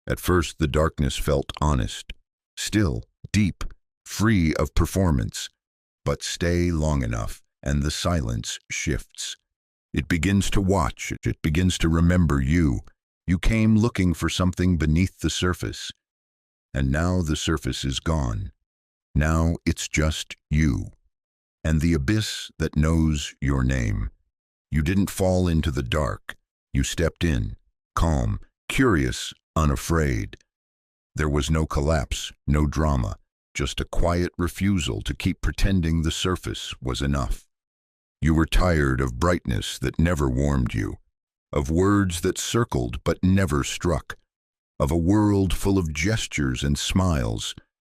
At first, the darkness felt honest, still, deep, free of performance. But stay long enough, and the silence shifts. It begins to watch, it begins to remember you. You came looking for something beneath the surface, and now the surface is gone. Now it's just you, and the abyss that knows your name. You didn't fall into the dark. You stepped in, calm, curious, unafraid. There was no collapse, no drama, just a quiet refusal to keep pretending the surface was enough. You were tired of brightness that never warmed you, of words that circled but never struck, of a world full of gestures and smiles,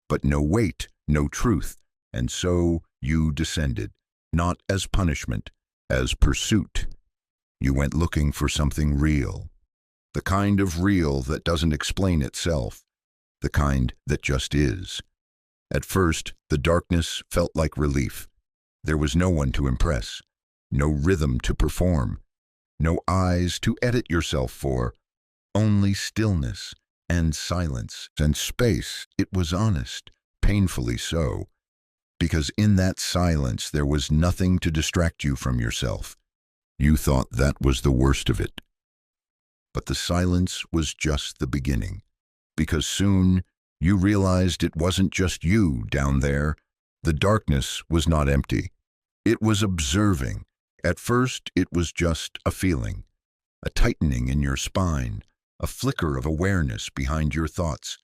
but no weight, no truth, and so you descended, not as punishment, as pursuit. You went looking for something real, the kind of real that doesn't explain itself, the kind that just is. At first, the darkness felt like relief. There was no one to impress, no rhythm to perform, no eyes to edit yourself for, only stillness and silence and space. It was honest, painfully so, because in that silence there was nothing to distract you from yourself. You thought that was the worst of it. But the silence was just the beginning, because soon you realized it wasn't just you down there. The darkness was not empty. It was observing. At first, it was just a feeling, a tightening in your spine, a flicker of awareness behind your thoughts,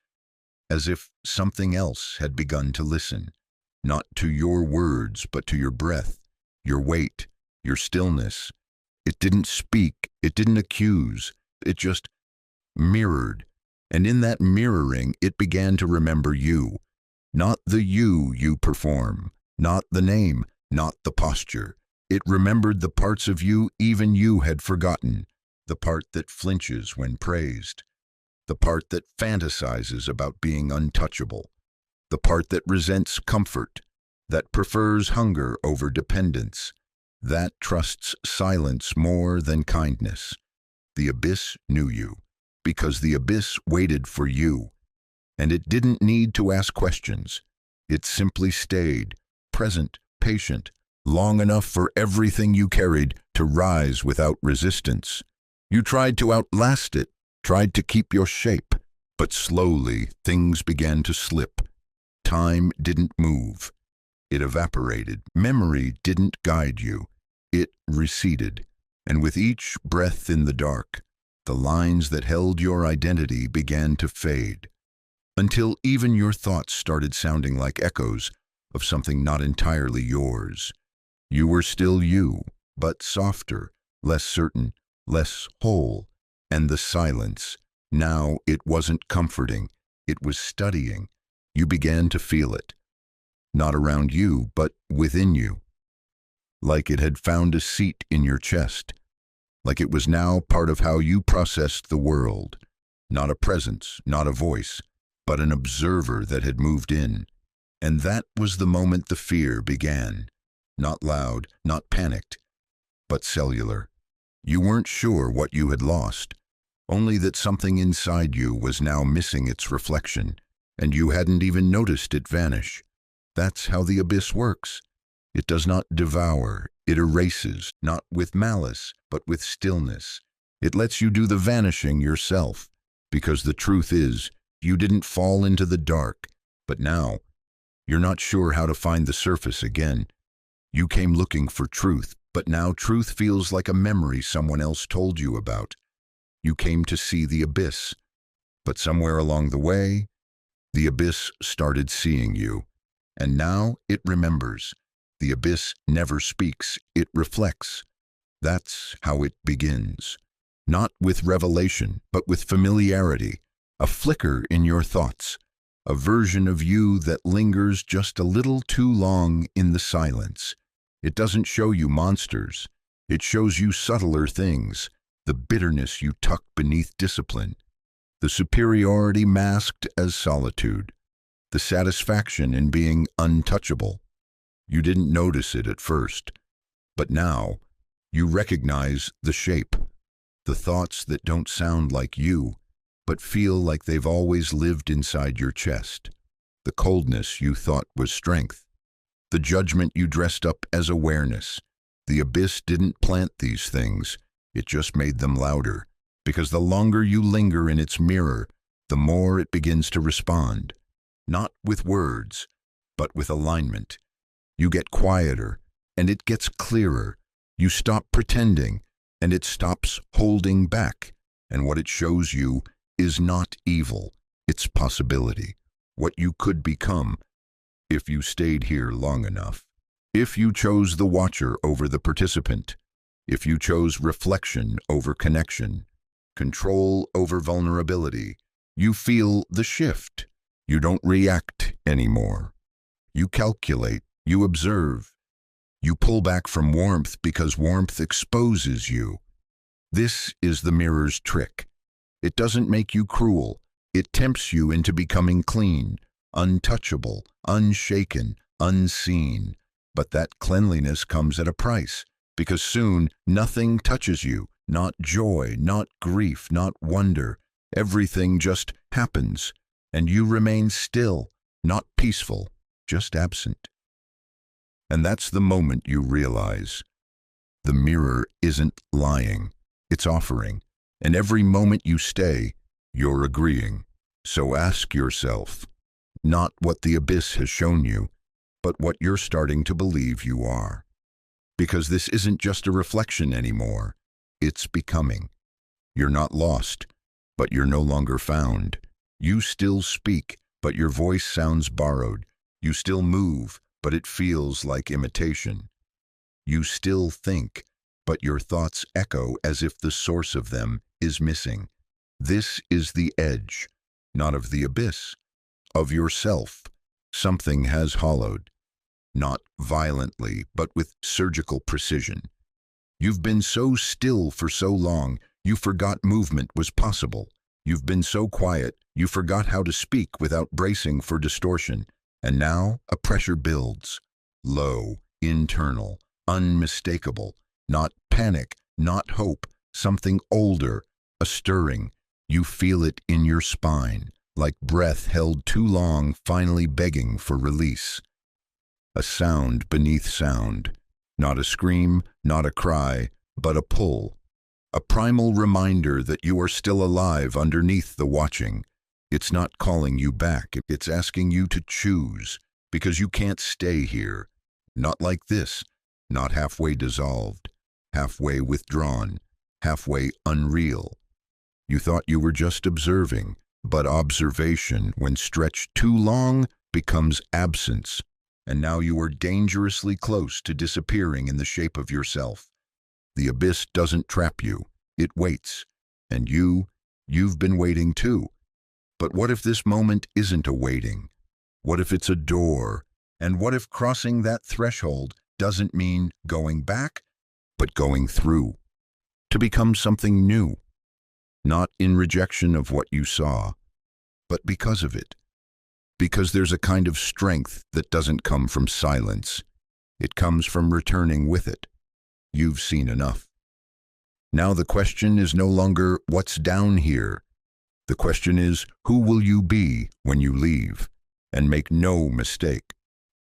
as if something else had begun to listen, not to your words, but to your breath, your weight, your stillness. It didn't speak, it didn't accuse, it just mirrored. And in that mirroring, it began to remember you, not the you perform, not the name, not the posture. It remembered the parts of you even you had forgotten, the part that flinches when praised, the part that fantasizes about being untouchable, the part that resents comfort, that prefers hunger over dependence, that trusts silence more than kindness. The abyss knew you, because the abyss waited for you, and it didn't need to ask questions. It simply stayed, present, patient, long enough for everything you carried to rise without resistance. You tried to outlast it, tried to keep your shape, but slowly things began to slip. Time didn't move. It evaporated. Memory didn't guide you. It receded, and with each breath in the dark, the lines that held your identity began to fade, until even your thoughts started sounding like echoes of something not entirely yours. You were still you, but softer, less certain, less whole, and the silence, now it wasn't comforting, it was studying. You began to feel it, not around you, but within you, like it had found a seat in your chest, like it was now part of how you processed the world, not a presence, not a voice, but an observer that had moved in. And that was the moment the fear began. Not loud, not panicked, but cellular. You weren't sure what you had lost, only that something inside you was now missing its reflection, and you hadn't even noticed it vanish. That's how the abyss works. It does not devour, it erases, not with malice, but with stillness. It lets you do the vanishing yourself, because the truth is, you didn't fall into the dark, but now, you're not sure how to find the surface again. You came looking for truth, but now truth feels like a memory someone else told you about. You came to see the abyss, but somewhere along the way, the abyss started seeing you, and now it remembers. The abyss never speaks, it reflects. That's how it begins. Not with revelation, but with familiarity, a flicker in your thoughts, a version of you that lingers just a little too long in the silence. It doesn't show you monsters. It shows you subtler things, the bitterness you tuck beneath discipline, the superiority masked as solitude, the satisfaction in being untouchable. You didn't notice it at first, but now you recognize the shape, the thoughts that don't sound like you, but feel like they've always lived inside your chest. The coldness you thought was strength. The judgment you dressed up as awareness. The abyss didn't plant these things, it just made them louder, because the longer you linger in its mirror, the more it begins to respond. Not with words, but with alignment. You get quieter, and it gets clearer. You stop pretending, and it stops holding back. And what it shows you is not evil, it's possibility. What you could become if you stayed here long enough. If you chose the watcher over the participant. If you chose reflection over connection. Control over vulnerability. You feel the shift. You don't react anymore. You calculate. You observe. You pull back from warmth because warmth exposes you. This is the mirror's trick. It doesn't make you cruel. It tempts you into becoming clean, untouchable, unshaken, unseen. But that cleanliness comes at a price, because soon nothing touches you, not joy, not grief, not wonder. Everything just happens, and you remain still, not peaceful, just absent. And that's the moment you realize the mirror isn't lying, it's offering. And every moment you stay, you're agreeing. So ask yourself, not what the abyss has shown you, but what you're starting to believe you are. Because this isn't just a reflection anymore, it's becoming. You're not lost, but you're no longer found. You still speak, but your voice sounds borrowed. You still move, but it feels like imitation. You still think, but your thoughts echo as if the source of them is missing. This is the edge, not of the abyss, of yourself. Something has hollowed, not violently, but with surgical precision. You've been so still for so long, you forgot movement was possible. You've been so quiet, you forgot how to speak without bracing for distortion. And now a pressure builds, low, internal, unmistakable, not panic, not hope, something older, a stirring. You feel it in your spine, like breath held too long, finally begging for release. A sound beneath sound, not a scream, not a cry, but a pull. A primal reminder that you are still alive underneath the watching. It's not calling you back, it's asking you to choose, because you can't stay here. Not like this, not halfway dissolved, halfway withdrawn, halfway unreal. You thought you were just observing, but observation, when stretched too long, becomes absence, and now you are dangerously close to disappearing in the shape of yourself. The abyss doesn't trap you, it waits, and you've been waiting too. But what if this moment isn't a waiting? What if it's a door? And what if crossing that threshold doesn't mean going back, but going through, to become something new? Not in rejection of what you saw, but because of it. Because there's a kind of strength that doesn't come from silence. It comes from returning with it. You've seen enough. Now the question is no longer what's down here. The question is, who will you be when you leave? And make no mistake,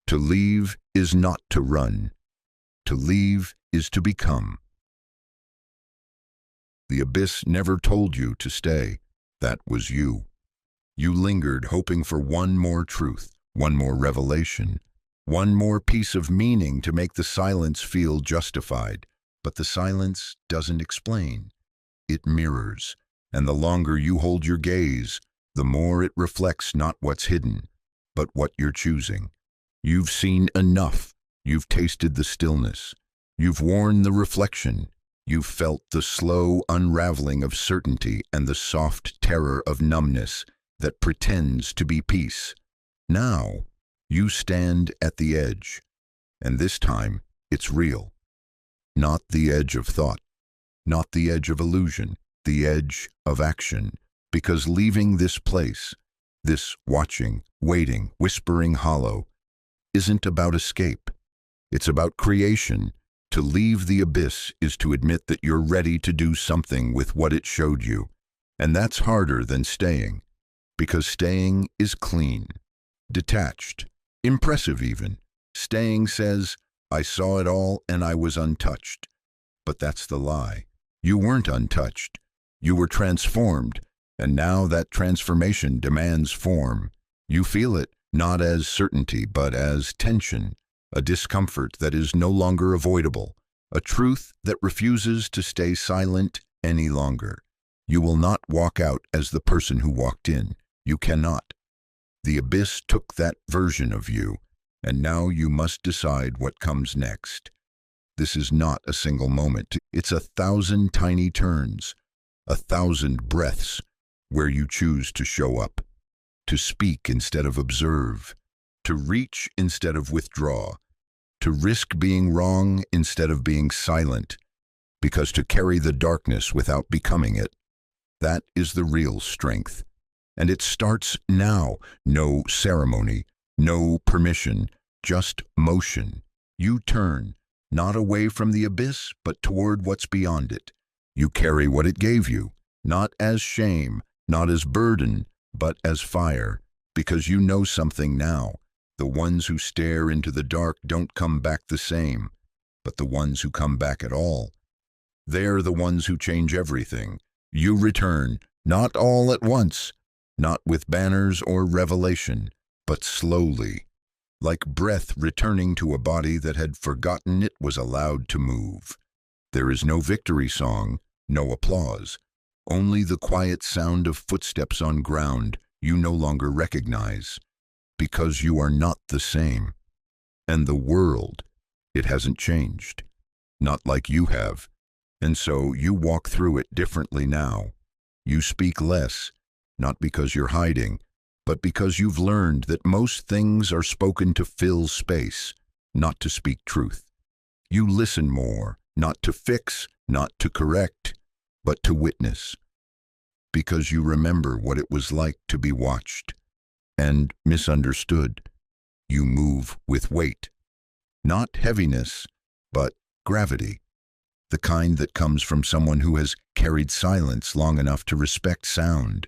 to leave is not to run. To leave is to become. The abyss never told you to stay. That was you. You lingered hoping for one more truth, one more revelation, one more piece of meaning to make the silence feel justified. But the silence doesn't explain. It mirrors. And the longer you hold your gaze, the more it reflects not what's hidden, but what you're choosing. You've seen enough. You've tasted the stillness. You've worn the reflection. You've felt the slow unraveling of certainty and the soft terror of numbness that pretends to be peace. Now, you stand at the edge, and this time it's real. Not the edge of thought, not the edge of illusion, the edge of action, because leaving this place, this watching, waiting, whispering hollow, isn't about escape. It's about creation. To leave the abyss is to admit that you're ready to do something with what it showed you, And that's harder than staying, because staying is clean, detached, impressive even. Staying says, I saw it all and I was untouched. But that's the lie. You weren't untouched. You were transformed, and now that transformation demands form. You feel it, not as certainty, but as tension, a discomfort that is no longer avoidable, a truth that refuses to stay silent any longer. You will not walk out as the person who walked in. You cannot. The abyss took that version of you, and now you must decide what comes next. This is not a single moment. It's 1,000 tiny turns, 1,000 breaths where you choose to show up, to speak instead of observe, to reach instead of withdraw, to risk being wrong instead of being silent, because to carry the darkness without becoming it, that is the real strength. And it starts now. No ceremony, no permission, just motion. You turn, not away from the abyss, but toward what's beyond it. You carry what it gave you, not as shame, not as burden, but as fire, because you know something now. The ones who stare into the dark don't come back the same, but the ones who come back at all, they're the ones who change everything. You return, not all at once, not with banners or revelation, but slowly, like breath returning to a body that had forgotten it was allowed to move. There is no victory song, no applause, only the quiet sound of footsteps on ground you no longer recognize, because you are not the same. And the world, it hasn't changed, not like you have. And so you walk through it differently now. You speak less, not because you're hiding, but because you've learned that most things are spoken to fill space, not to speak truth. You listen more, not to fix, not to correct, but to witness. Because you remember what it was like to be watched and misunderstood. You move with weight, not heaviness, but gravity. The kind that comes from someone who has carried silence long enough to respect sound.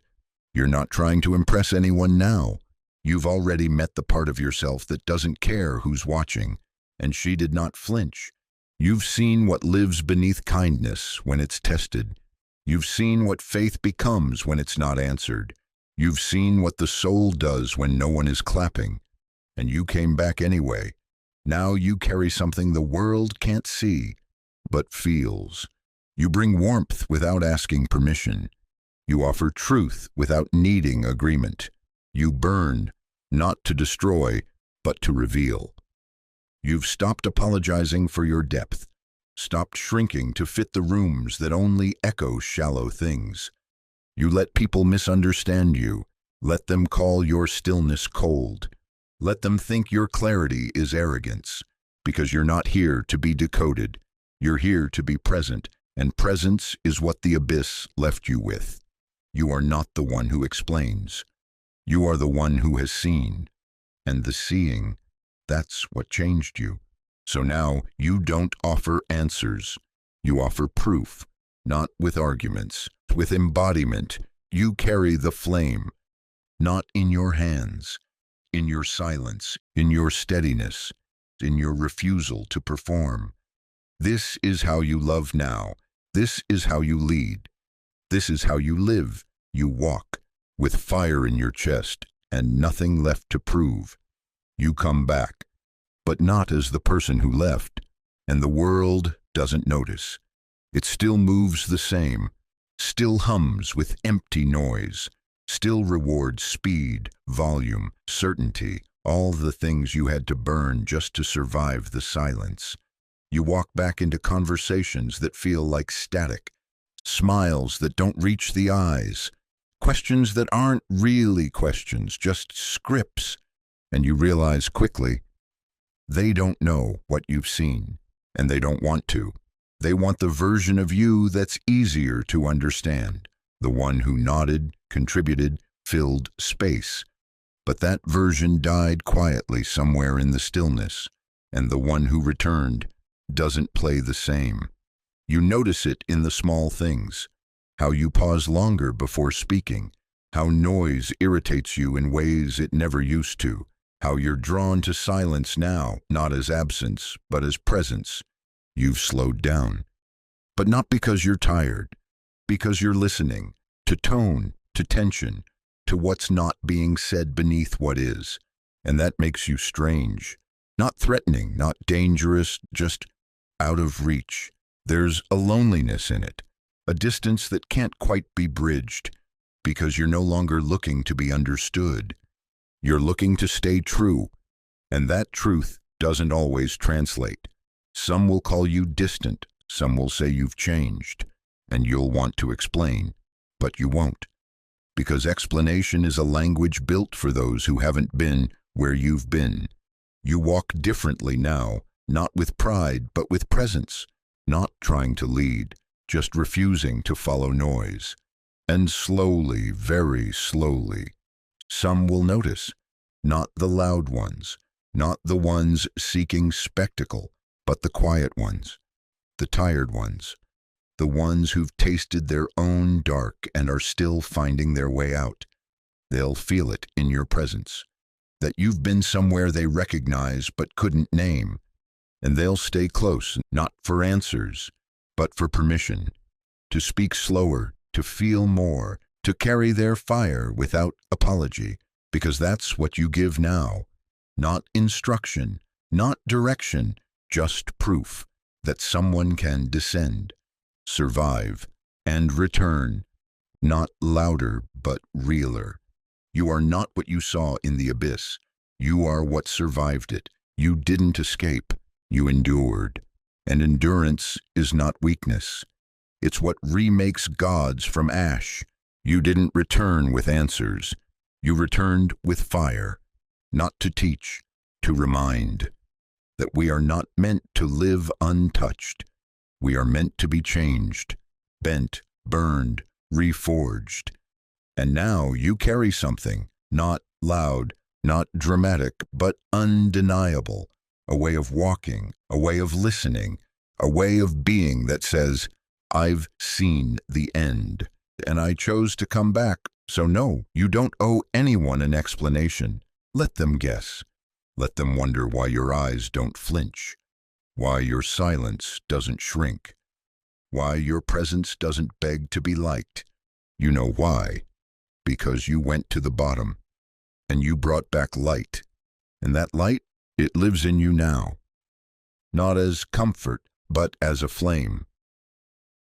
You're not trying to impress anyone now. You've already met the part of yourself that doesn't care who's watching, and she did not flinch. You've seen what lives beneath kindness when it's tested. You've seen what faith becomes when it's not answered. You've seen what the soul does when no one is clapping. And you came back anyway. Now you carry something the world can't see, but feels. You bring warmth without asking permission. You offer truth without needing agreement. You burn, not to destroy, but to reveal. You've stopped apologizing for your depth, stopped shrinking to fit the rooms that only echo shallow things. You let people misunderstand you, let them call your stillness cold. Let them think your clarity is arrogance, because you're not here to be decoded. You're here to be present, and presence is what the abyss left you with. You are not the one who explains. You are the one who has seen. And the seeing, that's what changed you. So now you don't offer answers. You offer proof, not with arguments, with embodiment. You carry the flame, not in your hands, in your silence, in your steadiness, in your refusal to perform. This is how you love now. This is how you lead. This is how you live. You walk, with fire in your chest and nothing left to prove. You come back, but not as the person who left, and the world doesn't notice. It still moves the same, still hums with empty noise, still rewards speed, volume, certainty, all the things you had to burn just to survive the silence. You walk back into conversations that feel like static, smiles that don't reach the eyes, questions that aren't really questions, just scripts, and you realize quickly, they don't know what you've seen, and they don't want to. They want the version of you that's easier to understand, the one who nodded, contributed, filled space. But that version died quietly somewhere in the stillness, and the one who returned doesn't play the same. You notice it in the small things. how you pause longer before speaking, how noise irritates you in ways it never used to, how you're drawn to silence now, not as absence, but as presence. You've slowed down. But not because you're tired, because you're listening, to tone, to tension, to what's not being said beneath what is. And that makes you strange. Not threatening, not dangerous, just out of reach. There's a loneliness in it, a distance that can't quite be bridged, because you're no longer looking to be understood. You're looking to stay true, and that truth doesn't always translate. Some will call you distant, some will say you've changed, and you'll want to explain, but you won't. Because explanation is a language built for those who haven't been where you've been. You walk differently now, not with pride, but with presence, not trying to lead, just refusing to follow noise. And slowly, very slowly, some will notice, not the loud ones, not the ones seeking spectacle, but the quiet ones, the tired ones, the ones who've tasted their own dark and are still finding their way out. They'll feel it in your presence, that you've been somewhere they recognize but couldn't name, and they'll stay close, not for answers, but for permission, to speak slower, to feel more, to carry their fire without apology, because that's what you give now. Not instruction, not direction, just proof that someone can descend, survive, and return, not louder but realer. You are not what you saw in the abyss. You are what survived it. You didn't escape. You endured. And endurance is not weakness. It's what remakes gods from ash. You didn't return with answers. You returned with fire, not to teach, to remind that we are not meant to live untouched. We are meant to be changed, bent, burned, reforged. And now you carry something, not loud, not dramatic, but undeniable, a way of walking, a way of listening, a way of being that says, I've seen the end, and I chose to come back. So no, you don't owe anyone an explanation. Let them guess. Let them wonder why your eyes don't flinch, why your silence doesn't shrink, why your presence doesn't beg to be liked. You know why. Because you went to the bottom, and you brought back light. And that light, it lives in you now. Not as comfort, but as a flame.